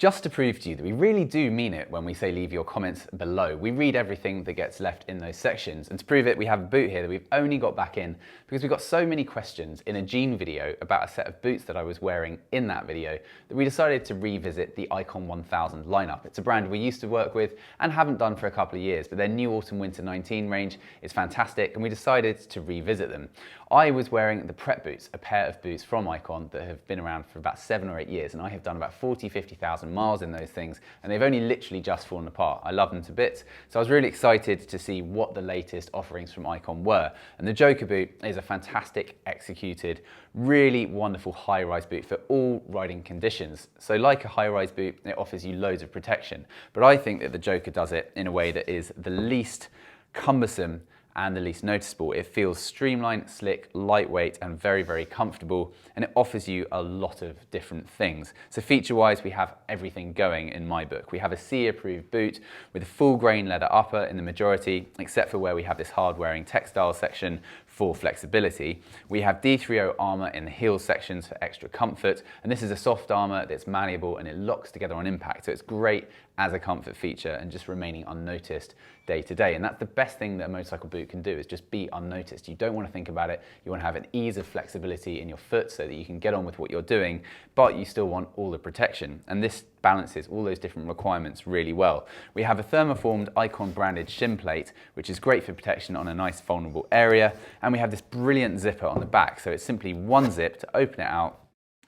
Just to prove to you that we really do mean it when we say leave your comments below. We read everything that gets left in those sections, and to prove it, we have a boot here that we've only got back in because we got so many questions in a jean video about a set of boots that I was wearing in that video that we decided to revisit the Icon 1000 lineup. It's a brand we used to work with and haven't done for a couple of years, but their new Autumn Winter 19 range is fantastic and we decided to revisit them. I was wearing the Prep boots, a pair of boots from Icon that have been around for about 7 or 8 years, and I have done about 50,000 miles in those things, and they've only literally just fallen apart. I love them to bits, so I was really excited to see what the latest offerings from Icon were. And the Joker boot is a fantastic executed, really wonderful high-rise boot for all riding conditions. So like a high-rise boot, it offers you loads of protection, but I think that the Joker does it in a way that is the least cumbersome and the least noticeable. It feels streamlined, slick, lightweight, and very, very comfortable, and it offers you a lot of different things. So feature-wise, we have everything going in my book. We have a CE-approved boot with a full grain leather upper in the majority, except for where we have this hard-wearing textile section for flexibility. We have D30 armor in the heel sections for extra comfort, and this is a soft armor that's malleable and it locks together on impact, so it's great as a comfort feature and just remaining unnoticed day to day. And that's the best thing that a motorcycle boot can do, is just be unnoticed. You don't want to think about it. You want to have an ease of flexibility in your foot so that you can get on with what you're doing, but you still want all the protection. And this balances all those different requirements really well. We have a thermoformed Icon branded shin plate, which is great for protection on a nice vulnerable area. And we have this brilliant zipper on the back. So it's simply one zip to open it out,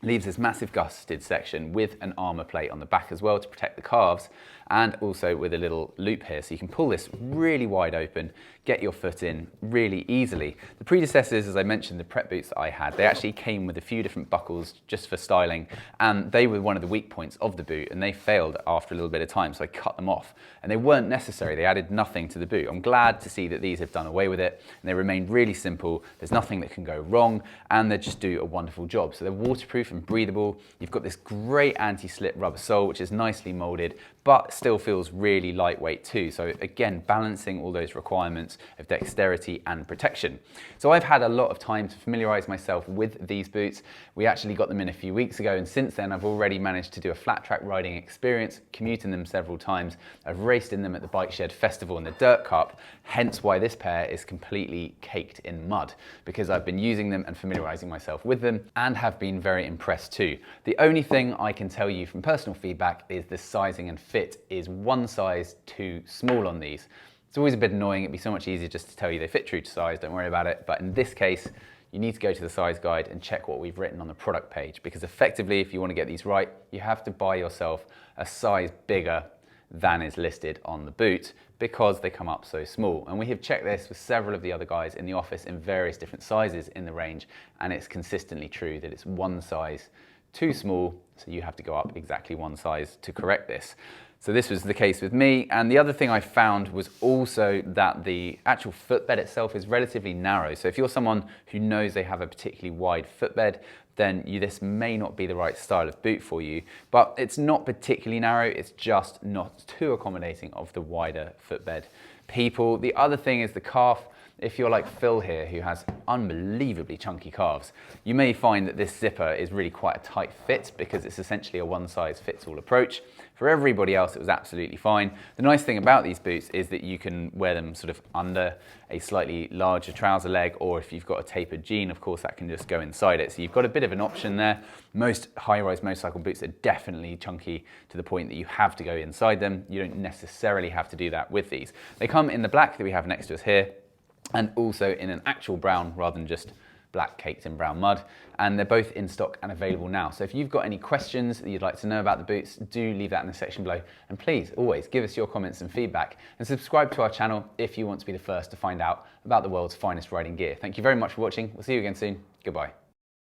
leaves this massive gusseted section with an armor plate on the back as well to protect the calves, and also with a little loop here, so you can pull this really wide open, get your foot in really easily. The predecessors, as I mentioned, the Prep boots that I had, they actually came with a few different buckles just for styling, and they were one of the weak points of the boot, and they failed after a little bit of time, so I cut them off. And they weren't necessary, they added nothing to the boot. I'm glad to see that these have done away with it, and they remain really simple, there's nothing that can go wrong, and they just do a wonderful job. So they're waterproof and breathable. You've got this great anti-slip rubber sole, which is nicely molded, but still feels really lightweight too. So again, balancing all those requirements of dexterity and protection. So I've had a lot of time to familiarize myself with these boots. We actually got them in a few weeks ago, and since then I've already managed to do a flat track riding experience, commuting them several times. I've raced in them at the Bike Shed Festival and the Dirt Cup, hence why this pair is completely caked in mud, because I've been using them and familiarizing myself with them and have been very impressed too. The only thing I can tell you from personal feedback is the sizing and fit is one size too small on these. It's always a bit annoying. It'd be so much easier just to tell you they fit true to size, don't worry about it. But in this case, you need to go to the size guide and check what we've written on the product page, because effectively, if you want to get these right, you have to buy yourself a size bigger than is listed on the boot because they come up so small. And we have checked this with several of the other guys in the office in various different sizes in the range, and it's consistently true that it's one size too small, so you have to go up exactly one size to correct this. So this was the case with me, and the other thing I found was also that the actual footbed itself is relatively narrow. So if you're someone who knows they have a particularly wide footbed, then this may not be the right style of boot for you. But it's not particularly narrow, it's just not too accommodating of the wider footbed people. The other thing is the calf. If you're like Phil here, who has unbelievably chunky calves, you may find that this zipper is really quite a tight fit because it's essentially a one-size-fits-all approach. For everybody else, it was absolutely fine. The nice thing about these boots is that you can wear them sort of under a slightly larger trouser leg, or if you've got a tapered jean, of course, that can just go inside it. So you've got a bit of an option there. Most high-rise motorcycle boots are definitely chunky to the point that you have to go inside them. You don't necessarily have to do that with these. They come in the black that we have next to us here, and also in an actual brown rather than just black caked in brown mud, and they're both in stock and available now. So if you've got any questions that you'd like to know about the boots, do leave that in the section below, and please always give us your comments and feedback, and subscribe to our channel if you want to be the first to find out about the world's finest riding gear. Thank you very much for watching. We'll see you again soon. Goodbye.